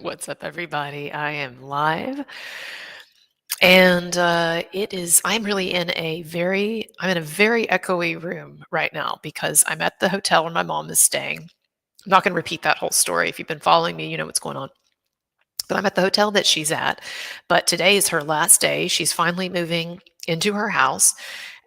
What's up, everybody? I am live, and I'm really I'm in a very echoey room right now because I'm at the hotel where my mom is staying. I'm not going to repeat that whole story. If you've been following me, you know what's going on. But I'm at the hotel that she's at. But today is her last day. She's finally moving into her house,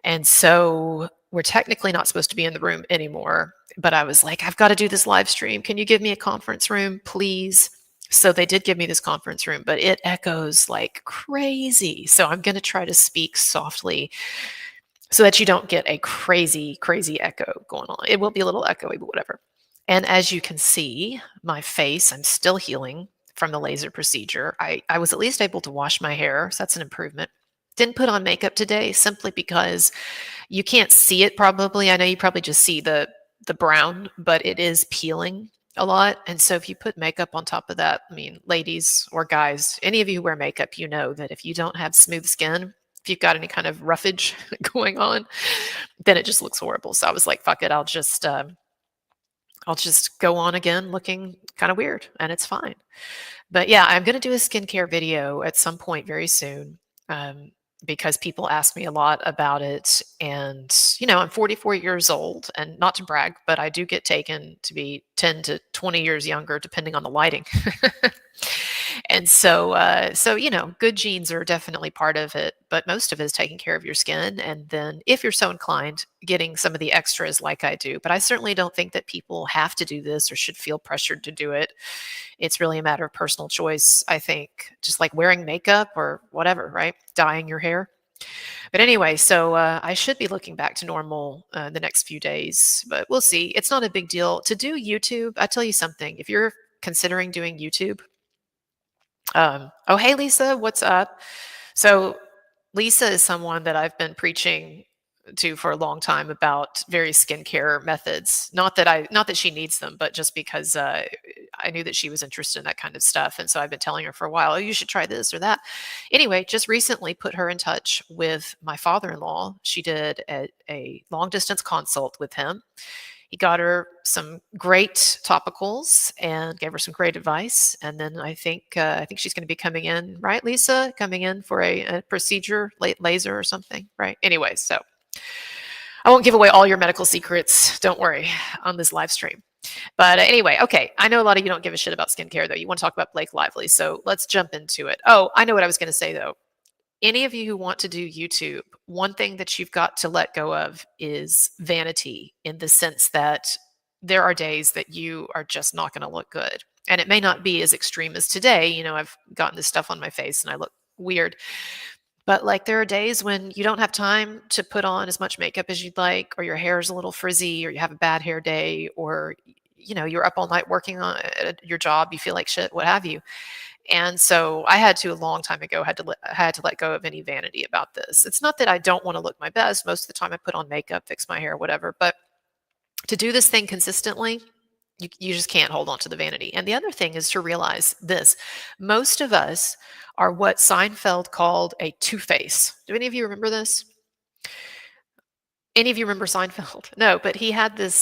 and so we're technically not supposed to be in the room anymore. But I was like, I've got to do this live stream. Can you give me a conference room, please? So they did give me this conference room, but it echoes like crazy. So I'm going to try to speak softly so that you don't get a crazy, crazy echo going on. It will be a little echoey, but whatever. And as you can see, my face, I'm still healing from the laser procedure. I was at least able to wash my hair, so that's an improvement. Didn't put on makeup today simply because you can't see it probably. I know you probably just see the brown, but it is peeling a lot. And so if you put makeup on top of that, I mean, ladies or guys, any of you who wear makeup, you know that if you don't have smooth skin, if you've got any kind of roughage going on, then it just looks horrible. So I was like, fuck it, I'll just go on again looking kind of weird, and it's fine. But yeah, I'm going to do a skincare video at some point very soon. Um, because people ask me a lot about it. And, I'm 44 years old, and not to brag, but I do get taken to be 10 to 20 years younger, depending on the lighting. And so, good genes are definitely part of it, but most of it is taking care of your skin. And then, if you're so inclined, getting some of the extras like I do. But I certainly don't think that people have to do this or should feel pressured to do it. It's really a matter of personal choice, I think, just like wearing makeup or whatever, right? Dyeing your hair. But anyway, so I should be looking back to normal the next few days, but we'll see. It's not a big deal. To do YouTube, I tell you something, if you're considering doing YouTube, oh, hey, Lisa, what's up? So, Lisa is someone that I've been preaching to for a long time about various skincare methods. Not that she needs them, but just because I knew that she was interested in that kind of stuff, and so I've been telling her for a while, oh, you should try this or that. Anyway, just recently put her in touch with my father-in-law. She did a long distance consult with him. He got her some great topicals and gave her some great advice. And then I think she's going to be coming in, right, Lisa? Coming in for a procedure, laser or something, right? Anyway, so I won't give away all your medical secrets. Don't worry on this live stream. But anyway, okay. I know a lot of you don't give a shit about skincare, though. You want to talk about Blake Lively. So let's jump into it. Oh, I know what I was going to say, though. Any of you who want to do YouTube, one thing that you've got to let go of is vanity, in the sense that there are days that you are just not going to look good. And it may not be as extreme as today. I've gotten this stuff on my face and I look weird. But like there are days when you don't have time to put on as much makeup as you'd like, or your hair is a little frizzy, or you have a bad hair day, or you're up all night working on your job, you feel like shit, what have you. And so I had to, a long time ago, had to let go of any vanity about this. It's not that I don't want to look my best. Most of the time I put on makeup, fix my hair, whatever. But to do this thing consistently, you just can't hold on to the vanity. And the other thing is to realize this. Most of us are what Seinfeld called a two-face. Do any of you remember this? Any of you remember Seinfeld? No, but he had this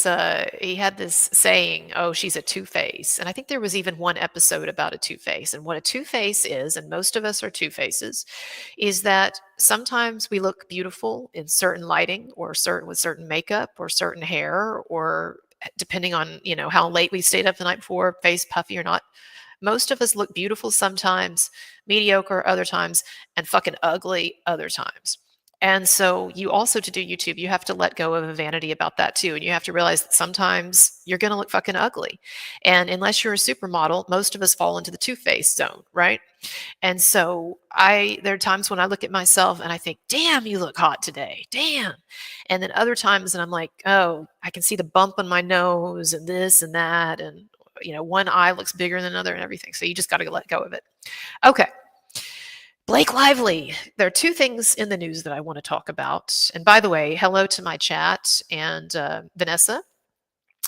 saying, "Oh, she's a two-face." And I think there was even one episode about a two-face. And what a two-face is, and most of us are two-faces, is that sometimes we look beautiful in certain lighting, or with certain makeup, or certain hair, or depending on, how late we stayed up the night before, face puffy or not. Most of us look beautiful sometimes, mediocre other times, and fucking ugly other times. And so you also, to do YouTube, you have to let go of a vanity about that too. And you have to realize that sometimes you're going to look fucking ugly. And unless you're a supermodel, most of us fall into the two-face zone, right? And so there are times when I look at myself and I think, damn, you look hot today. Damn. And then other times, and I'm like, oh, I can see the bump on my nose and this and that. And, one eye looks bigger than another and everything. So you just got to let go of it. Okay. Blake Lively. There are two things in the news that I want to talk about. And by the way, hello to my chat and Vanessa.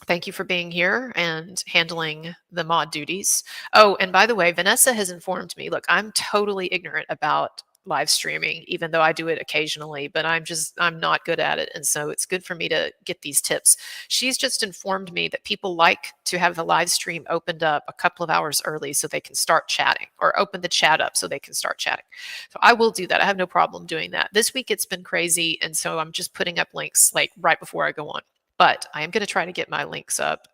Thank you for being here and handling the mod duties. Oh, and by the way, Vanessa has informed me, look, I'm totally ignorant about live streaming, even though I do it occasionally, but I'm not good at it. And so it's good for me to get these tips. She's just informed me that people like to have the live stream opened up a couple of hours early so they can start chatting, or open the chat up so they can start chatting. So I will do that. I have no problem doing that. This week it's been crazy. And so I'm just putting up links like right before I go on. But I am going to try to get my links up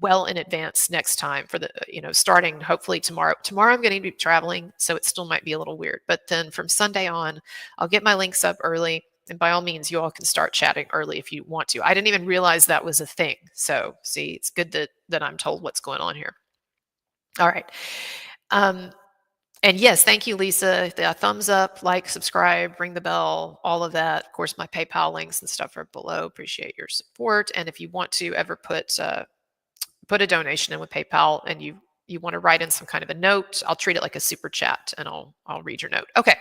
well in advance next time for the, starting hopefully tomorrow. Tomorrow I'm going to be traveling, so it still might be a little weird. But then from Sunday on, I'll get my links up early. And by all means, you all can start chatting early if you want to. I didn't even realize that was a thing. So see, it's good that I'm told what's going on here. All right. And yes, thank you, Lisa. The thumbs up, like, subscribe, ring the bell, all of that. Of course, my PayPal links and stuff are below. Appreciate your support. And if you want to ever put a donation in with PayPal, and you want to write in some kind of a note, I'll treat it like a super chat, and I'll read your note. Okay.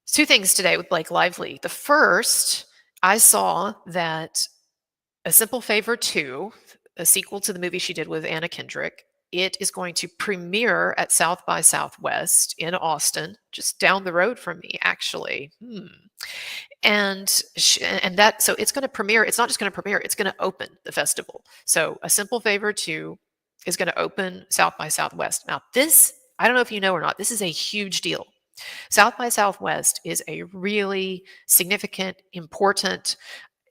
2 things today with Blake Lively. The first, I saw that A Simple Favor 2, a sequel to the movie she did with Anna Kendrick, it is going to premiere at South by Southwest in Austin, just down the road from me, actually. And so it's going to premiere. It's not just going to premiere, it's going to open the festival. So A Simple Favor 2 is going to open South by Southwest. Now this, I don't know if you know or not, this is a huge deal. South by Southwest is a really significant, important,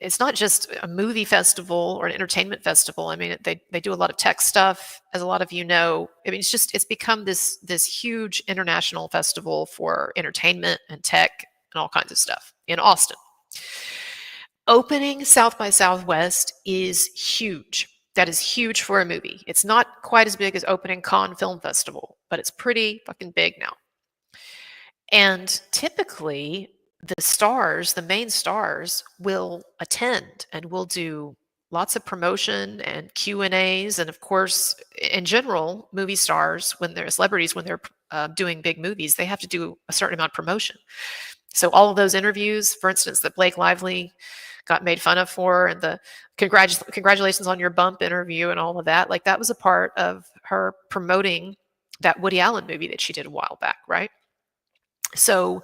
it's not just a movie festival or an entertainment festival. I mean, they do a lot of tech stuff, as a lot of you know. I mean, it's become this huge international festival for entertainment and tech and all kinds of stuff in Austin. Opening South by Southwest is huge. That is huge for a movie. It's not quite as big as opening Cannes Film Festival, but it's pretty fucking big now. And typically, the main stars will attend and will do lots of promotion and Q&As. And of course, in general, movie stars, when they're celebrities, when they're doing big movies, they have to do a certain amount of promotion. So all of those interviews, for instance, that Blake Lively got made fun of for, and the congratulations on your bump interview and all of that, like that was a part of her promoting that Woody Allen movie that she did a while back, right? So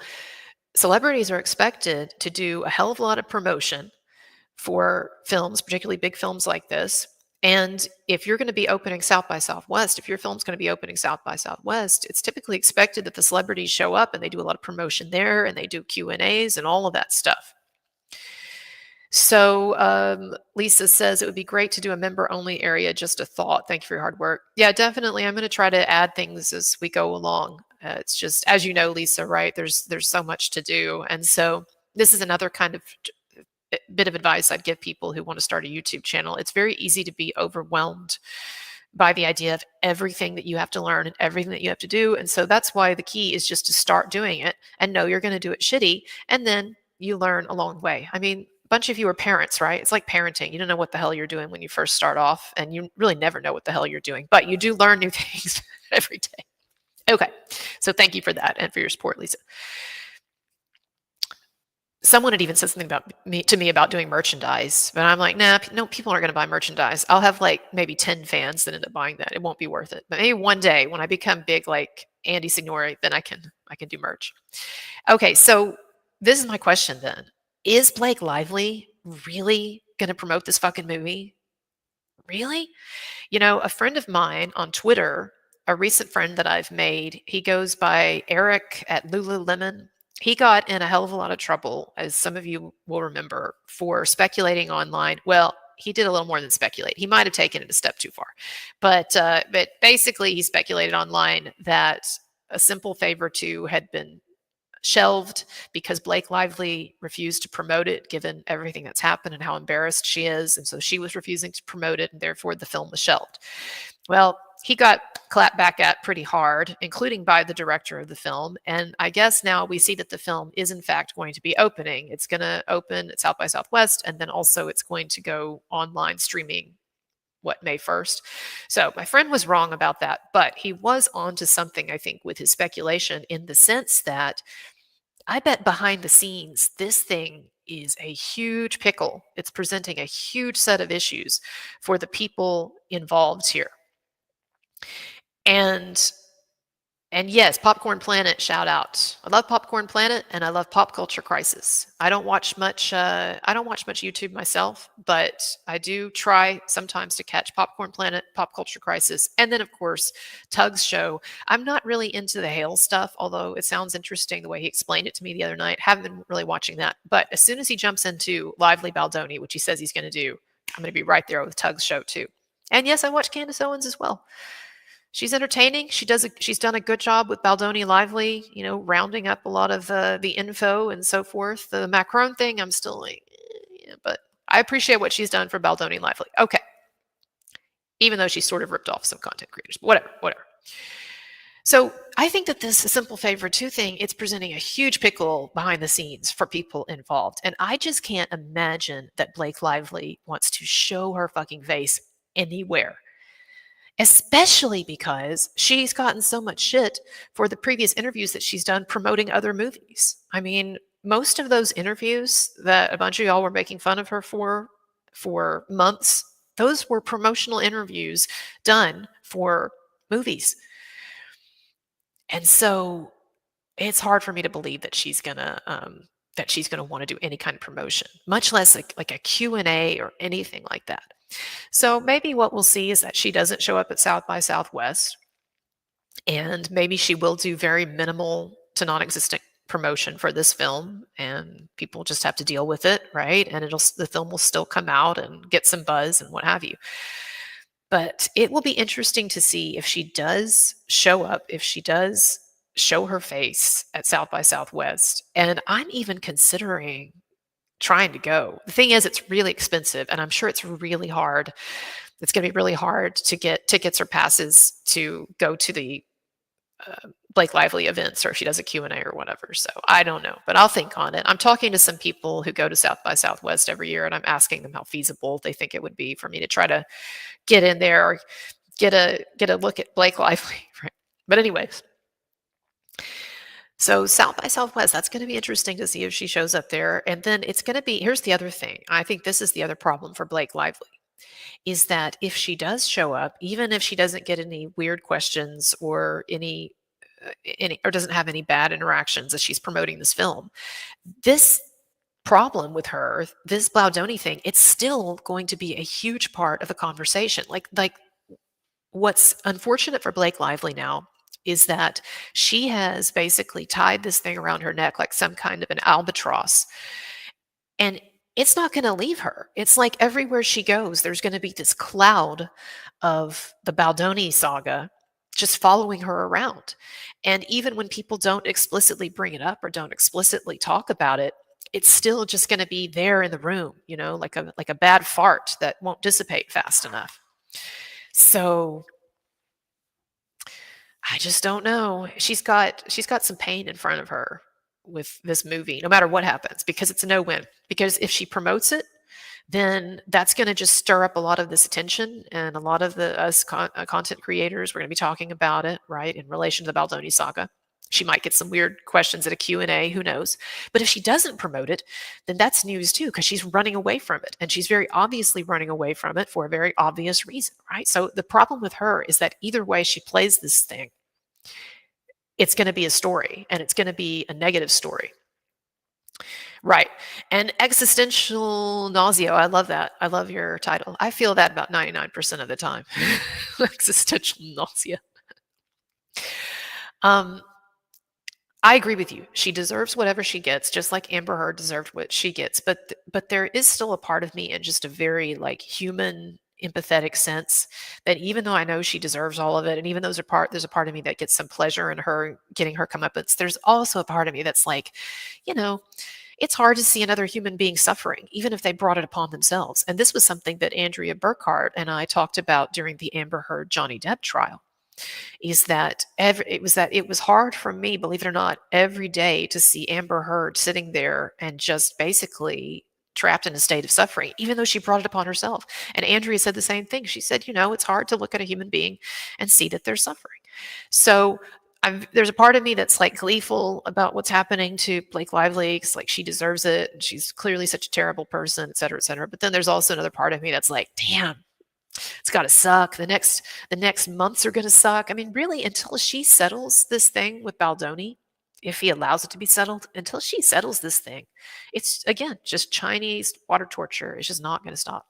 celebrities are expected to do a hell of a lot of promotion for films, particularly big films like this. And if you're going to be opening South by Southwest, if your film's going to be opening South by Southwest, it's typically expected that the celebrities show up and they do a lot of promotion there, and they do Q&As and all of that stuff. So Lisa says it would be great to do a member-only area. Just a thought. Thank you for your hard work. Yeah, definitely. I'm going to try to add things as we go along. It's just, as you know, Lisa, right? There's so much to do. And so this is another kind of bit of advice I'd give people who want to start a YouTube channel. It's very easy to be overwhelmed by the idea of everything that you have to learn and everything that you have to do. And so that's why the key is just to start doing it and know you're going to do it shitty. And then you learn along the way. I mean, a bunch of you are parents, right? It's like parenting. You don't know what the hell you're doing when you first start off, and you really never know what the hell you're doing, but you do learn new things every day. Okay, so thank you for that and for your support, Lisa. Someone had even said something to me about doing merchandise, but I'm like, nah, no, people aren't going to buy merchandise. I'll have like maybe 10 fans that end up buying that. It won't be worth it. But maybe one day when I become big like Andy Signore, then I can do merch. Okay, so this is my question then. Is Blake Lively really going to promote this fucking movie? Really? You know, a friend of mine on Twitter, a recent friend that I've made, he goes by Eric at Lululemon. He got in a hell of a lot of trouble, as some of you will remember, for speculating online. Well, he did a little more than speculate. He might have taken it a step too far. But basically, he speculated online that A Simple Favor 2 had been shelved because Blake Lively refused to promote it, given everything that's happened and how embarrassed she is. And so she was refusing to promote it, and therefore the film was shelved. Well, he got clapped back at pretty hard, including by the director of the film. And I guess now we see that the film is in fact going to be opening. It's going to open at South by Southwest, and then also it's going to go online streaming, May 1st. So my friend was wrong about that, but he was onto something, I think, with his speculation, in the sense that I bet behind the scenes, this thing is a huge pickle. It's presenting a huge set of issues for the people involved here. And And yes, Popcorn Planet, shout out. I love Popcorn Planet and I love Pop Culture Crisis. I don't watch much. I don't watch much YouTube myself, but I do try sometimes to catch Popcorn Planet, Pop Culture Crisis, and then of course Tug's show. I'm not really into the Hale stuff, although it sounds interesting the way he explained it to me the other night. Haven't been really watching that, but as soon as he jumps into Lively Baldoni, which he says he's going to do, I'm going to be right there with Tug's show too. And yes, I watch Candace Owens as well. She's entertaining. She's done a good job with Baldoni Lively, rounding up a lot of the info and so forth. The Macron thing, I'm still like, yeah, but I appreciate what she's done for Baldoni Lively. Okay. Even though she sort of ripped off some content creators, but whatever. So I think that this Simple Favor 2 thing, it's presenting a huge pickle behind the scenes for people involved. And I just can't imagine that Blake Lively wants to show her fucking face anywhere. Especially because she's gotten so much shit for the previous interviews that she's done promoting other movies. I mean, most of those interviews that a bunch of y'all were making fun of her for months, those were promotional interviews done for movies. And so it's hard for me to believe that she's gonna want to do any kind of promotion, much less like a Q&A or anything like that. So maybe what we'll see is that she doesn't show up at South by Southwest, and maybe she will do very minimal to non-existent promotion for this film, and people just have to deal with it, right? And the film will still come out and get some buzz and what have you. But it will be interesting to see if she does show up, if she does show her face at South by Southwest. And I'm even considering trying to go. The thing is, it's really expensive, and I'm sure it's really hard. It's going to be really hard to get tickets or passes to go to the Blake Lively events, or if she does a Q&A or whatever. So I don't know, but I'll think on it. I'm talking to some people who go to South by Southwest every year, and I'm asking them how feasible they think it would be for me to try to get in there or get a look at Blake Lively. Right? But anyways, so South by Southwest, that's going to be interesting to see if she shows up there. And then it's going to be, here's the other thing. I think this is the other problem for Blake Lively, is that if she does show up, even if she doesn't get any weird questions or any or doesn't have any bad interactions as she's promoting this film, this problem with her, this Baldoni thing, it's still going to be a huge part of the conversation. Like what's unfortunate for Blake Lively now is that she has basically tied this thing around her neck like some kind of an albatross. And it's not going to leave her. It's like everywhere she goes, there's going to be this cloud of the Baldoni saga just following her around. And even when people don't explicitly bring it up or don't explicitly talk about it, it's still just going to be there in the room, like a bad fart that won't dissipate fast enough. So I just don't know. She's got some pain in front of her with this movie, no matter what happens, because it's a no-win. Because if she promotes it, then that's going to just stir up a lot of this attention, and a lot of us content creators, we're going to be talking about it, right, in relation to the Baldoni saga. She might get some weird questions at a Q&A, who knows? But if she doesn't promote it, then that's news too, because she's running away from it. And she's very obviously running away from it for a very obvious reason, right? So the problem with her is that either way she plays this thing, it's going to be a story, and it's going to be a negative story. Right. And existential nausea. I love that. I love your title. I feel that about 99% of the time. Existential nausea. I agree with you. She deserves whatever she gets, just like Amber Heard deserved what she gets. But there is still a part of me, in just a very human, empathetic sense, that even though I know she deserves all of it, and even though there's a part of me that gets some pleasure in her getting her comeuppance, there's also a part of me that's like, it's hard to see another human being suffering, even if they brought it upon themselves. And this was something that Andrea Burkhart and I talked about during the Amber Heard Johnny Depp trial, is that it was hard for me, believe it or not, every day to see Amber Heard sitting there and just basically trapped in a state of suffering, even though she brought it upon herself. And Andrea said the same thing. She said, it's hard to look at a human being and see that they're suffering. So there's a part of me that's gleeful about what's happening to Blake Lively, because she deserves it, and she's clearly such a terrible person, et cetera, et cetera. But then there's also another part of me that's like, damn, It's got to suck. The next months are going to suck. I mean, really, until she settles this thing with Baldoni, if he allows it to be settled, until she settles this thing, it's again just Chinese water torture. It's just not going to stop.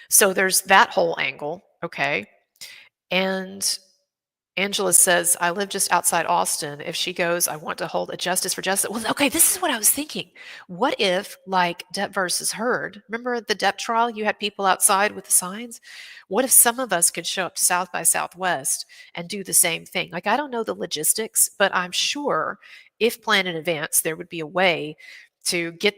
So there's that whole angle, okay? And Angela says, I live just outside Austin. If she goes, I want to hold a justice for justice. Well, okay, this is what I was thinking. What if, like Depp versus Heard, remember the Depp trial? You had people outside with the signs. What if some of us could show up to South by Southwest and do the same thing? Like, I don't know the logistics, but I'm sure if planned in advance, there would be a way to get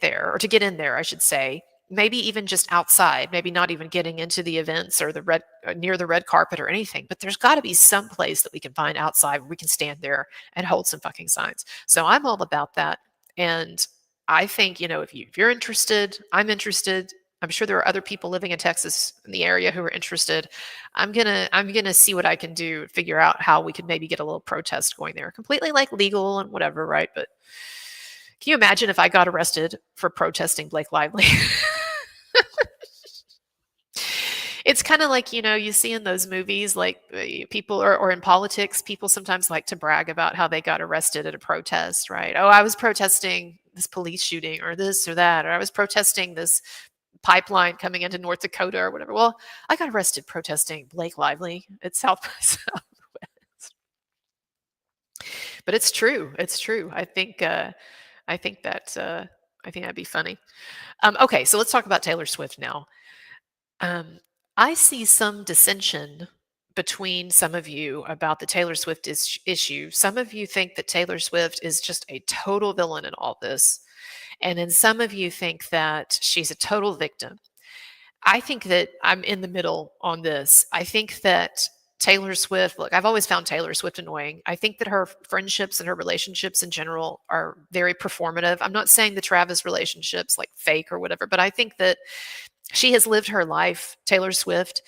there, or to get in there, I should say, maybe even just outside, maybe not even getting into the events or the red near the red carpet or anything, but there's got to be some place that we can find outside where we can stand there and hold some fucking signs. So I'm all about that. And I think, if you're interested, I'm interested. I'm sure there are other people living in Texas in the area who are interested. I'm gonna see what I can do, figure out how we could maybe get a little protest going there. Completely like legal and whatever, right? But can you imagine if I got arrested for protesting Blake Lively? It's kind of like, you see in those movies, like people or in politics, people sometimes like to brag about how they got arrested at a protest, right? Oh, I was protesting this police shooting or this or that, or I was protesting this pipeline coming into North Dakota or whatever. Well, I got arrested protesting Blake Lively at South by Southwest. But it's true. It's true. I think that'd be funny. Okay, so let's talk about Taylor Swift now. Um, I see some dissension between some of you about the Taylor Swift issue. Some of you think that Taylor Swift is just a total villain in all this. And then some of you think that she's a total victim. I think that I'm in the middle on this. I think that Taylor Swift, look, I've always found Taylor Swift annoying. I think that her friendships and her relationships in general are very performative. I'm not saying the Travis relationship's like fake or whatever, but I think that she has lived her life, Taylor Swift,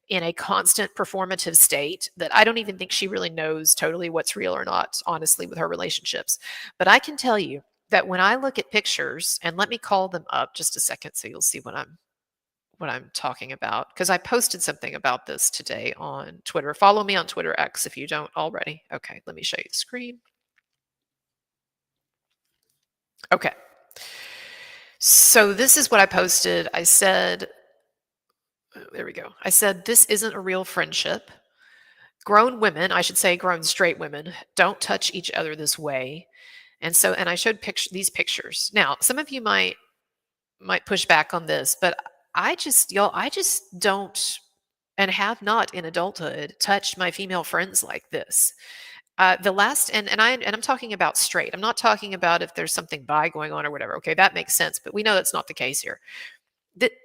in a constant performative state that I don't even think she really knows totally what's real or not, honestly, with her relationships. But I can tell you that when I look at pictures, and let me call them up just a second so you'll see what I'm talking about, because I posted something about this today on Twitter. Follow me on Twitter X if you don't already. Okay, let me show you the screen. Okay. So this is what I posted. I said, there we go. I said, this isn't a real friendship. Grown women, I should say grown straight women, don't touch each other this way. And I showed these pictures. Now, some of you might push back on this, but I just don't, and have not in adulthood, touched my female friends like this. The last, and I'm talking about straight. I'm not talking about if there's something bi going on or whatever. Okay, that makes sense, but we know that's not the case here.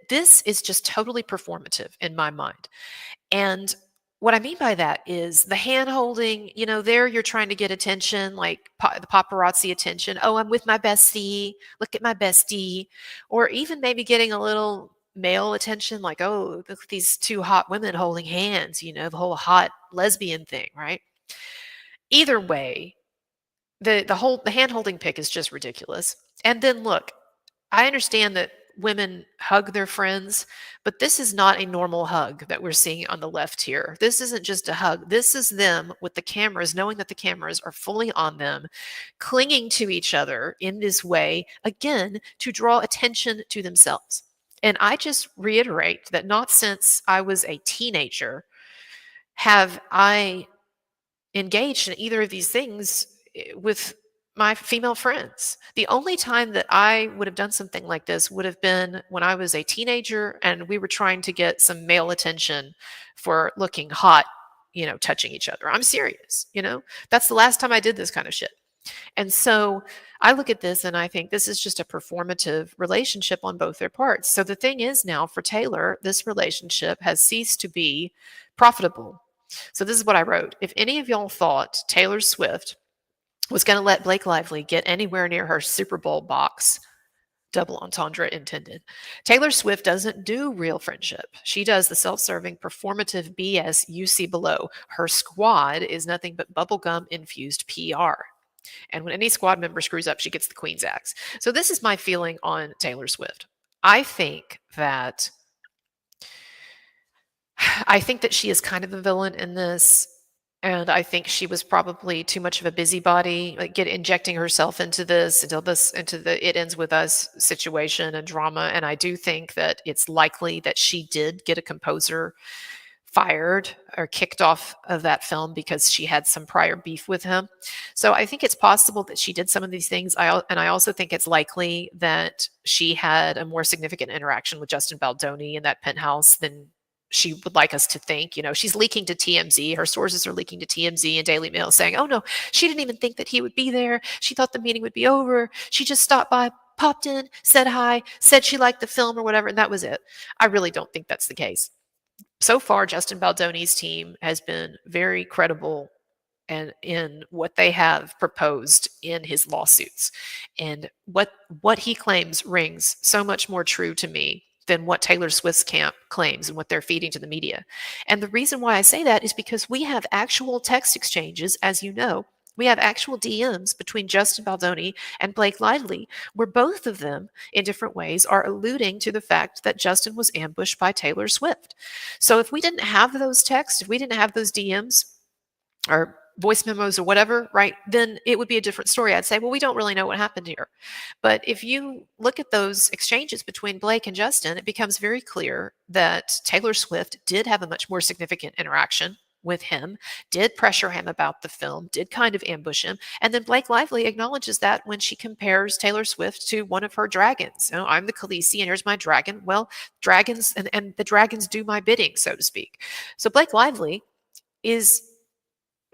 This is just totally performative in my mind. And what I mean by that is the hand holding, there you're trying to get attention, like the paparazzi attention. Oh, I'm with my bestie. Look at my bestie. Or even maybe getting a little male attention, like, oh, look at these two hot women holding hands, the whole hot lesbian thing, right? Either way, the hand holding pic is just ridiculous. And then look, I understand that women hug their friends, but this is not a normal hug that we're seeing on the left here. This isn't just a hug. This is them with the cameras, knowing that the cameras are fully on them, clinging to each other in this way, again, to draw attention to themselves. And I just reiterate that not since I was a teenager have I engaged in either of these things with my female friends. The only time that I would have done something like this would have been when I was a teenager and we were trying to get some male attention for looking hot, touching each other. I'm serious, that's the last time I did this kind of shit. And so I look at this and I think this is just a performative relationship on both their parts. So the thing is now for Taylor, this relationship has ceased to be profitable. So this is what I wrote. If any of y'all thought Taylor Swift was going to let Blake Lively get anywhere near her Super Bowl box, double entendre intended, Taylor Swift doesn't do real friendship. She does the self-serving performative BS you see below. Her squad is nothing but bubblegum infused PR. And when any squad member screws up, she gets the Queen's axe. So this is my feeling on Taylor Swift. I think that I think that she is kind of a villain in this, and I think she was probably too much of a busybody, like get injecting herself into into the "it ends with us" situation and drama. And I do think that it's likely that she did get a composer fired or kicked off of that film because she had some prior beef with him. So I think it's possible that she did some of these things. And I also think it's likely that she had a more significant interaction with Justin Baldoni in that penthouse than she would like us to think. She's leaking to TMZ. Her sources are leaking to TMZ and Daily Mail saying, oh no, she didn't even think that he would be there. She thought the meeting would be over. She just stopped by, popped in, said hi, said she liked the film or whatever, and that was it. I really don't think that's the case. So far, Justin Baldoni's team has been very credible and in what they have proposed in his lawsuits. And what he claims rings so much more true to me than what Taylor Swift's camp claims and what they're feeding to the media. And the reason why I say that is because we have actual text exchanges, as you know. We have actual DMs between Justin Baldoni and Blake Lively, where both of them, in different ways, are alluding to the fact that Justin was ambushed by Taylor Swift. So if we didn't have those texts, if we didn't have those DMs or voice memos or whatever, right, then it would be a different story. I'd say, well, we don't really know what happened here. But if you look at those exchanges between Blake and Justin, it becomes very clear that Taylor Swift did have a much more significant interaction with him, did pressure him about the film, did kind of ambush him. And then Blake Lively acknowledges that when she compares Taylor Swift to one of her dragons. I'm the Khaleesi and here's my dragon. Well, dragons and the dragons do my bidding, so to speak. So Blake Lively is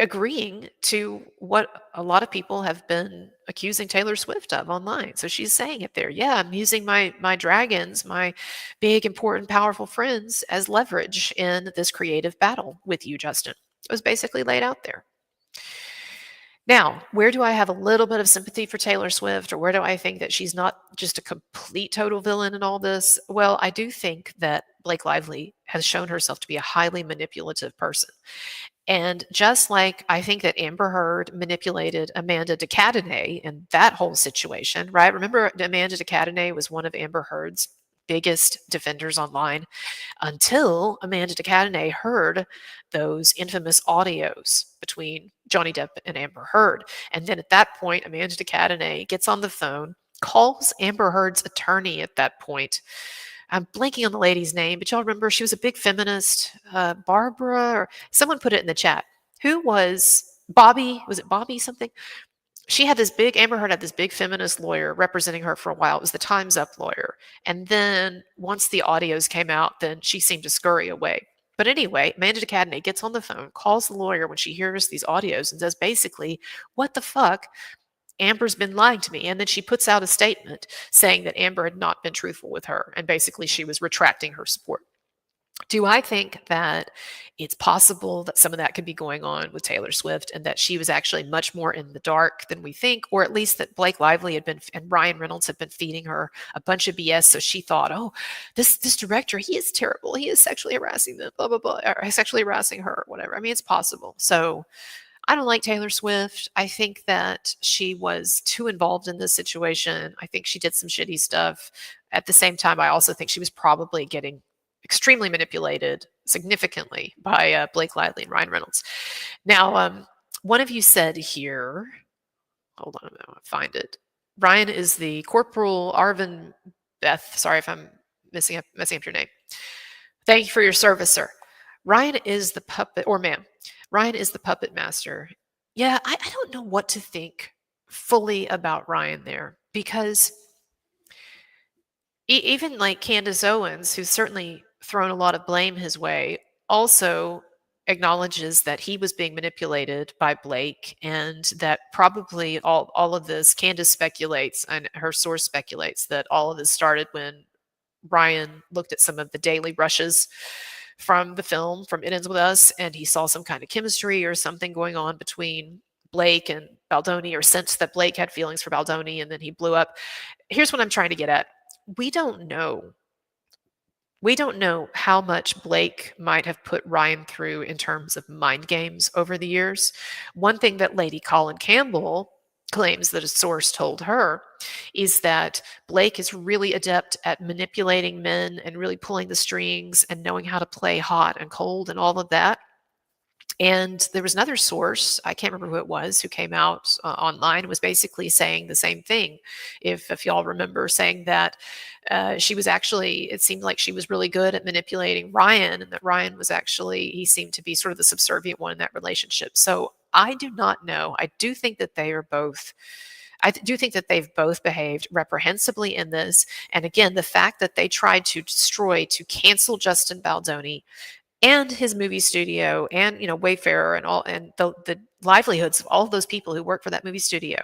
agreeing to what a lot of people have been accusing Taylor Swift of online. So she's saying it there. Yeah, I'm using my dragons, my big, important, powerful friends as leverage in this creative battle with you, Justin. It was basically laid out there. Now, where do I have a little bit of sympathy for Taylor Swift, or where do I think that she's not just a complete total villain in all this? Well, I do think that Blake Lively has shown herself to be a highly manipulative person. And just like I think that Amber Heard manipulated Amanda de Cadenet in that whole situation, right? Remember, Amanda de Cadenet was one of Amber Heard's biggest defenders online until Amanda de Cadenet heard those infamous audios between Johnny Depp and Amber Heard. And then at that point, Amanda de Cadenet gets on the phone, calls Amber Heard's attorney at that point. I'm blanking on the lady's name, but y'all remember she was a big feminist, Barbara, or someone put it in the chat. Who was Bobby? Was it Bobby something? She had this big, Amber Heard had this big feminist lawyer representing her for a while. It was the Time's Up lawyer. And then once the audios came out, then she seemed to scurry away. But anyway, Amanda de Cadenet gets on the phone, calls the lawyer when she hears these audios and says basically, what the fuck? Amber's been lying to me. And then she puts out a statement saying that Amber had not been truthful with her. And basically she was retracting her support. Do I think that it's possible that some of that could be going on with Taylor Swift and that she was actually much more in the dark than we think, or at least that Blake Lively had been and Ryan Reynolds had been feeding her a bunch of BS. So she thought, oh, this director, he is terrible. He is sexually harassing them, blah, blah, blah, or sexually harassing her, whatever. I mean, it's possible. So I don't like Taylor Swift. I think that she was too involved in this situation. I think she did some shitty stuff. At the same time, I also think she was probably getting extremely manipulated significantly by Blake Lively and Ryan Reynolds. Now, one of you said here, hold on a minute, I'll find it. Ryan is the Corporal Arvin Beth. Sorry if I'm messing up your name. Thank you for your service, sir. Ryan is the puppet, or ma'am. Ryan is the puppet master. Yeah, I don't know what to think fully about Ryan there, because even like Candace Owens, who's certainly thrown a lot of blame his way, also acknowledges that he was being manipulated by Blake, and that probably all of this, Candace speculates, and her source speculates, that all of this started when Ryan looked at some of the daily rushes from the film, from It Ends With Us, and he saw some kind of chemistry or something going on between Blake and Baldoni, or sensed that Blake had feelings for Baldoni, and then he blew up. Here's what I'm trying to get at. We don't know. We don't know how much Blake might have put Ryan through in terms of mind games over the years. One thing that Lady Colin Campbell claims that a source told her is that Blake is really adept at manipulating men and really pulling the strings and knowing how to play hot and cold and all of that. And there was another source, I can't remember who it was, who came out online, was basically saying the same thing. If y'all remember, saying that she was actually, it seemed like she was really good at manipulating Ryan, and that Ryan was actually, he seemed to be sort of the subservient one in that relationship. So I do not know. I do think that they are both. Do think that they've both behaved reprehensibly in this. And again, the fact that they tried to destroy, to cancel Justin Baldoni and his movie studio, and Wayfarer, and all, and the livelihoods of all of those people who work for that movie studio.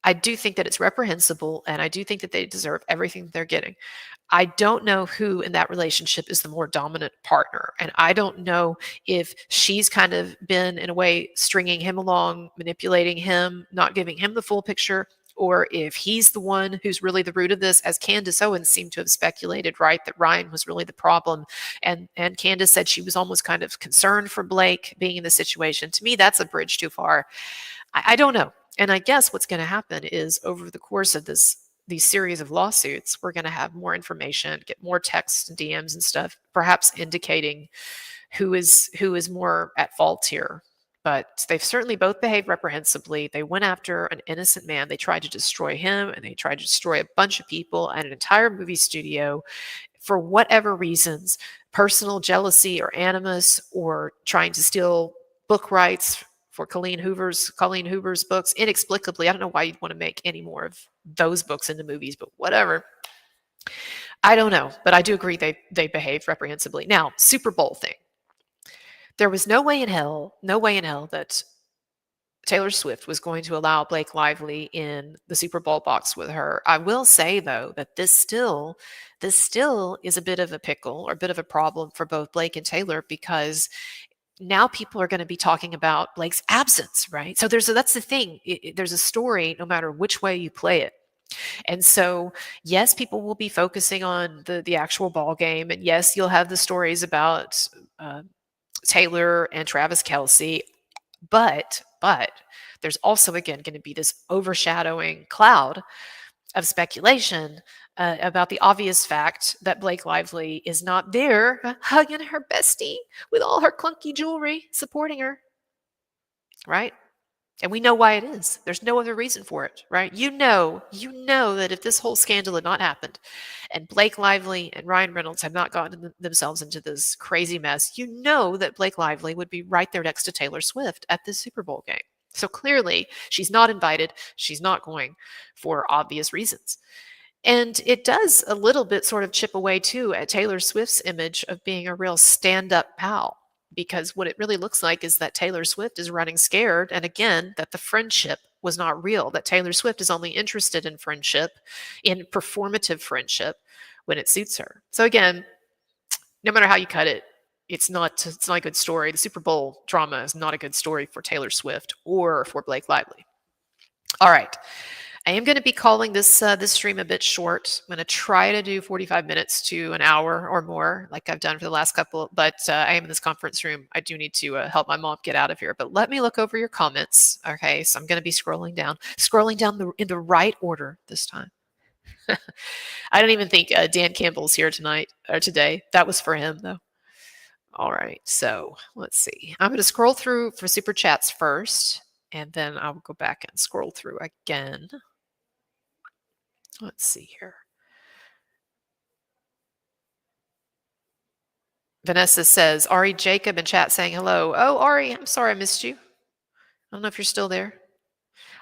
I do think that it's reprehensible, and I do think that they deserve everything they're getting. I don't know who in that relationship is the more dominant partner. And I don't know if she's kind of been, in a way, stringing him along, manipulating him, not giving him the full picture, or if he's the one who's really the root of this, as Candace Owens seemed to have speculated, right, that Ryan was really the problem. And Candace said she was almost kind of concerned for Blake being in the situation. To me, that's a bridge too far. I don't know. And I guess what's going to happen is, over the course of these series of lawsuits, we're going to have more information, get more texts and DMs and stuff, perhaps indicating who is more at fault here. But they've certainly both behaved reprehensibly. They went after an innocent man. They tried to destroy him, and they tried to destroy a bunch of people and an entire movie studio for whatever reasons, personal jealousy or animus, or trying to steal book rights for Colleen Hoover's books inexplicably. I don't know why you'd want to make any more of those books into movies, but whatever. I don't know, but I do agree they behaved reprehensibly. Now, Super Bowl thing. There was no way in hell that Taylor Swift was going to allow Blake Lively in the Super Bowl box with her. I will say, though, that this still is a bit of a pickle, or a bit of a problem for both Blake and Taylor, because now people are going to be talking about Blake's absence, right? So that's the thing. There's a story no matter which way you play it. And so, yes, people will be focusing on the actual ball game. And yes, you'll have the stories about Taylor and Travis Kelce. But there's also, again, going to be this overshadowing cloud of speculation about the obvious fact that Blake Lively is not there hugging her bestie with all her clunky jewelry, supporting her, right? And we know why it is. There's no other reason for it, right? You know that if this whole scandal had not happened, and Blake Lively and Ryan Reynolds had not gotten themselves into this crazy mess, you know that Blake Lively would be right there next to Taylor Swift at this Super Bowl game. So clearly, she's not invited. She's not going, for obvious reasons. And it does a little bit sort of chip away, too, at Taylor Swift's image of being a real stand-up pal. Because what it really looks like is that Taylor Swift is running scared. And again, that the friendship was not real, that Taylor Swift is only interested in friendship, in performative friendship, when it suits her. So again, no matter how you cut it, it's not a good story. The Super Bowl drama is not a good story for Taylor Swift or for Blake Lively. All right. I am going to be calling this stream a bit short. I'm going to try to do 45 minutes to an hour or more, like I've done for the last couple, but I am in this conference room. I do need to help my mom get out of here, but let me look over your comments. Okay, so I'm going to be scrolling down in the right order this time. I don't even think Dan Campbell's here today. That was for him, though. All right, so let's see. I'm going to scroll through for super chats first, and then I'll go back and scroll through again. Let's see here. Vanessa says, Ari Jacob in chat saying hello. Oh, Ari, I'm sorry I missed you. I don't know if you're still there.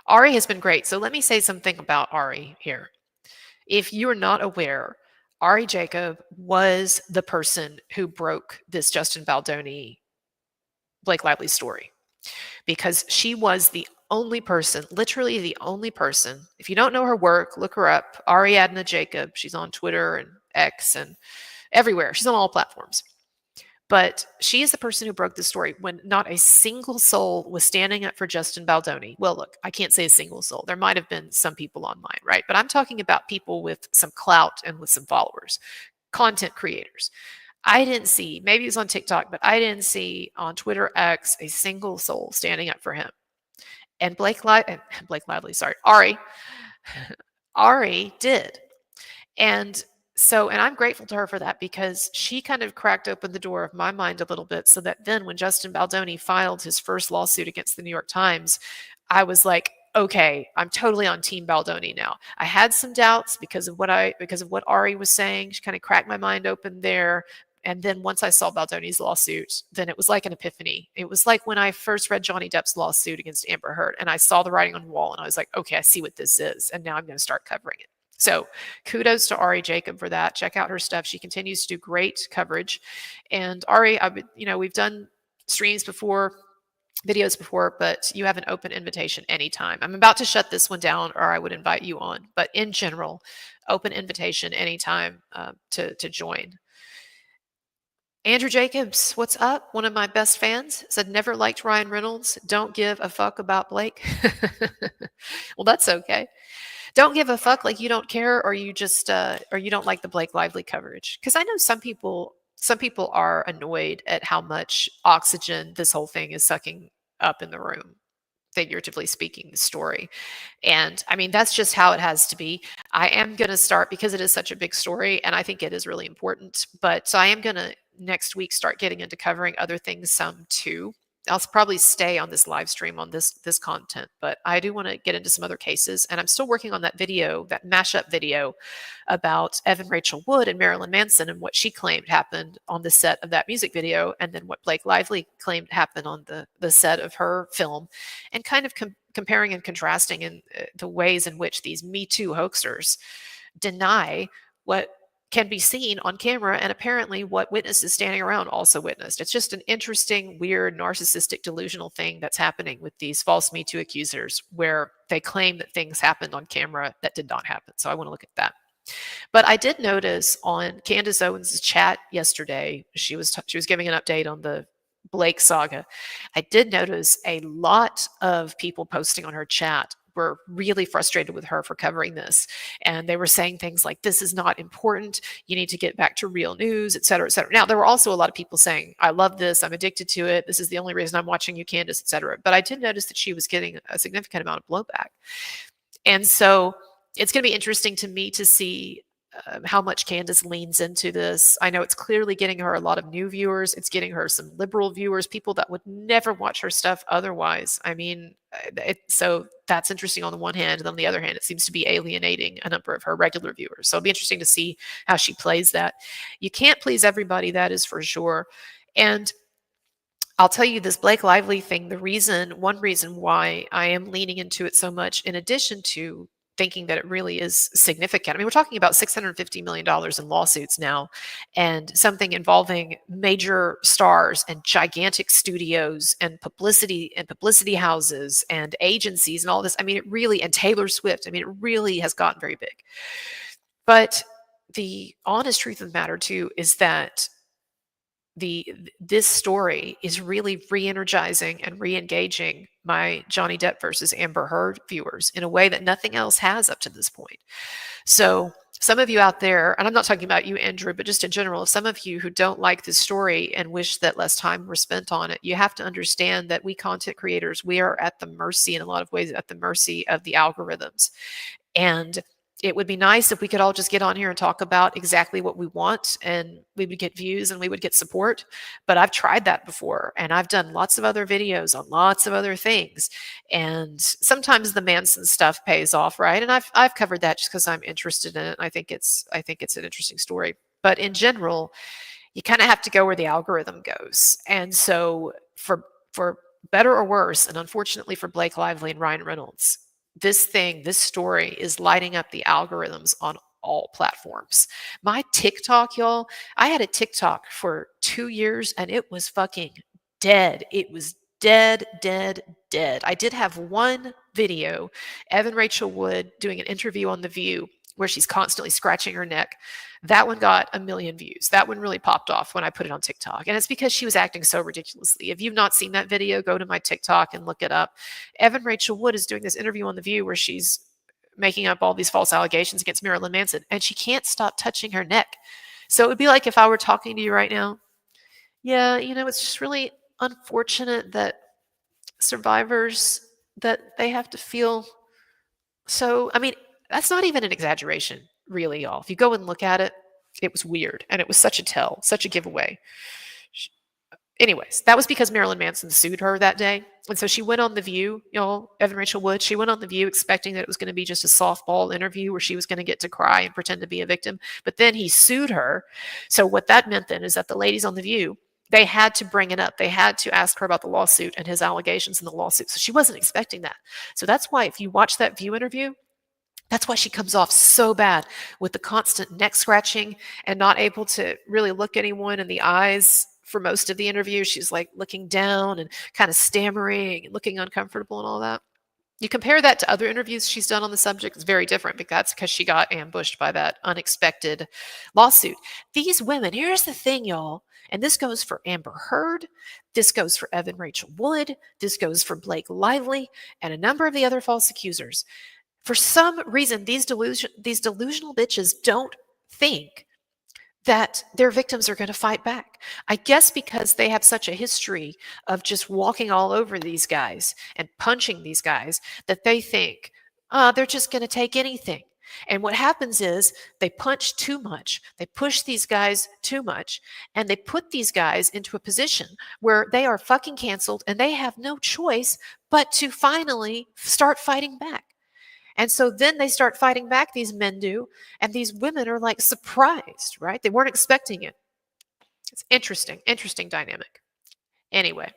Ari has been great. So let me say something about Ari here. If you're not aware, Ari Jacob was the person who broke this Justin Baldoni, Blake Lively story, because she was the only person, literally the only person. If you don't know her work, look her up. Ariadna Jacob. She's on Twitter and X and everywhere. She's on all platforms. But she is the person who broke the story when not a single soul was standing up for Justin Baldoni. Well, look, I can't say a single soul. There might have been some people online, right? But I'm talking about people with some clout and with some followers, content creators. I didn't see, maybe it was on TikTok, but I didn't see on Twitter X a single soul standing up for him. And Ari Ari did. And and I'm grateful to her for that because she kind of cracked open the door of my mind a little bit so that then when Justin Baldoni filed his first lawsuit against the New York Times, I was like, okay, I'm totally on team Baldoni now. I had some doubts because of what Ari was saying. She kind of cracked my mind open there. And then once I saw Baldoni's lawsuit, then it was like an epiphany. It was like when I first read Johnny Depp's lawsuit against Amber Heard and I saw the writing on the wall and I was like, okay, I see what this is. And now I'm going to start covering it. So kudos to Ari Jacob for that. Check out her stuff. She continues to do great coverage. And Ari, we've done streams before, videos before, but you have an open invitation anytime. I'm about to shut this one down or I would invite you on. But in general, open invitation anytime to join. Andrew Jacobs, what's up? One of my best fans said, never liked Ryan Reynolds. Don't give a fuck about Blake. Well, that's okay. Don't give a fuck, like you don't care, or you just or you don't like the Blake Lively coverage. Because I know some people are annoyed at how much oxygen this whole thing is sucking up in the room, figuratively speaking, the story. And I mean, that's just how it has to be. I am going to start because it is such a big story and I think it is really important. But so I am going to next week start getting into covering other things some too. I'll probably stay on this live stream on this content, but I do want to get into some other cases. And I'm still working on that video, that mashup video about Evan Rachel Wood and Marilyn Manson and what she claimed happened on the set of that music video, and then what Blake Lively claimed happened on the set of her film, and kind of comparing and contrasting in the ways in which these MeToo hoaxers deny what can be seen on camera and apparently what witnesses standing around also witnessed. It's just an interesting, weird, narcissistic, delusional thing that's happening with these false Me Too accusers where they claim that things happened on camera that did not happen. So I want to look at that. But I did notice on Candace Owens' chat yesterday, she was giving an update on the Blake saga. I did notice a lot of people posting on her chat were really frustrated with her for covering this. And they were saying things like, this is not important. You need to get back to real news, et cetera, et cetera. Now, there were also a lot of people saying, I love this. I'm addicted to it. This is the only reason I'm watching you, Candace, et cetera. But I did notice that she was getting a significant amount of blowback. And so it's going to be interesting to me to see how much Candace leans into this. I know it's clearly getting her a lot of new viewers. It's getting her some liberal viewers, people that would never watch her stuff otherwise. I mean, so that's interesting on the one hand. And on the other hand, it seems to be alienating a number of her regular viewers. So it'll be interesting to see how she plays that. You can't please everybody, that is for sure. And I'll tell you this Blake Lively thing, one reason why I am leaning into it so much, in addition to thinking that it really is significant. I mean, we're talking about $650 million in lawsuits now, and something involving major stars and gigantic studios and publicity houses and agencies and all this. I mean, and Taylor Swift, I mean, it really has gotten very big. But the honest truth of the matter too is that this story is really re-energizing and re-engaging my Johnny Depp versus Amber Heard viewers in a way that nothing else has up to this point. So some of you out there, and I'm not talking about you, Andrew, but just in general, some of you who don't like this story and wish that less time were spent on it, you have to understand that we content creators, we are at the mercy, in a lot of ways, at the mercy of the algorithms. And it would be nice if we could all just get on here and talk about exactly what we want and we would get views and we would get support. But I've tried that before and I've done lots of other videos on lots of other things. And sometimes the Manson stuff pays off, right? And I've covered that just because I'm interested in it. I think it's an interesting story. But in general, you kind of have to go where the algorithm goes. And so for better or worse, and unfortunately for Blake Lively and Ryan Reynolds, this story is lighting up the algorithms on all platforms. My TikTok, y'all, I had a TikTok for 2 years and it was fucking dead. It was dead. I did have one video, Evan Rachel Wood doing an interview on The View where she's constantly scratching her neck. That one got 1 million views. That one really popped off when I put it on TikTok. And it's because she was acting so ridiculously. If you've not seen that video, go to my TikTok and look it up. Evan Rachel Wood is doing this interview on The View where she's making up all these false allegations against Marilyn Manson, and she can't stop touching her neck. So it would be like if I were talking to you right now. Yeah, it's just really unfortunate that survivors, that they have to feel so, I mean, That's not even an exaggeration, really, y'all. If you go and look at it, it was weird. And it was such a tell, such a giveaway. Anyways, that was because Marilyn Manson sued her that day. And so she went on The View, y'all, Evan Rachel Wood, she went on The View expecting that it was going to be just a softball interview where she was going to get to cry and pretend to be a victim. But then he sued her. So what that meant then is that the ladies on The View, they had to bring it up. They had to ask her about the lawsuit and his allegations in the lawsuit. So she wasn't expecting that. So that's why if you watch that View interview, that's why she comes off so bad with the constant neck scratching and not able to really look anyone in the eyes for most of the interview. She's like looking down and kind of stammering and looking uncomfortable and all that. You compare that to other interviews she's done on the subject, it's very different, because that's because she got ambushed by that unexpected lawsuit. These women, here's the thing, y'all, and this goes for Amber Heard, this goes for Evan Rachel Wood, this goes for Blake Lively, and a number of the other false accusers. For some reason, these delusional bitches don't think that their victims are going to fight back. I guess because they have such a history of just walking all over these guys and punching these guys, that they think, they're just going to take anything. And what happens is they punch too much, they push these guys too much, and they put these guys into a position where they are fucking canceled and they have no choice but to finally start fighting back. And so then they start fighting back, these men do, and these women are like surprised, right? They weren't expecting it. It's interesting dynamic. Anyway,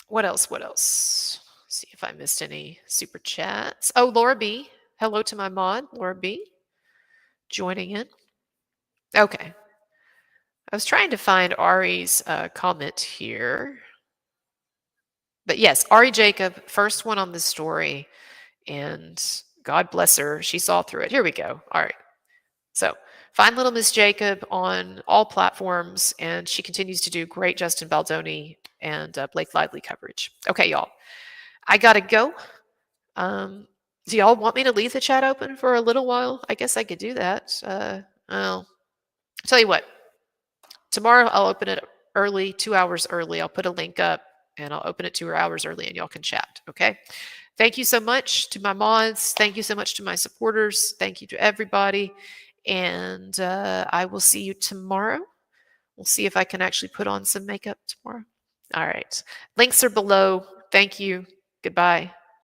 what else? See if I missed any super chats. Oh, Laura B. Hello to my mod, Laura B. Joining in. Okay. I was trying to find Ari's comment here. But yes, Ari Jacob, first one on this story, and God bless her, she saw through it. Here we go. All right. So find Little Miss Jacob on all platforms, and she continues to do great Justin Baldoni and Blake Lively coverage. Okay, y'all. I got to go. Do y'all want me to leave the chat open for a little while? I guess I could do that. I'll tell you what. Tomorrow I'll open it early, 2 hours early. I'll put a link up, and I'll open it 2 hours early, and y'all can chat, okay? Thank you so much to my mods. Thank you so much to my supporters. Thank you to everybody. And I will see you tomorrow. We'll see if I can actually put on some makeup tomorrow. All right. Links are below. Thank you. Goodbye.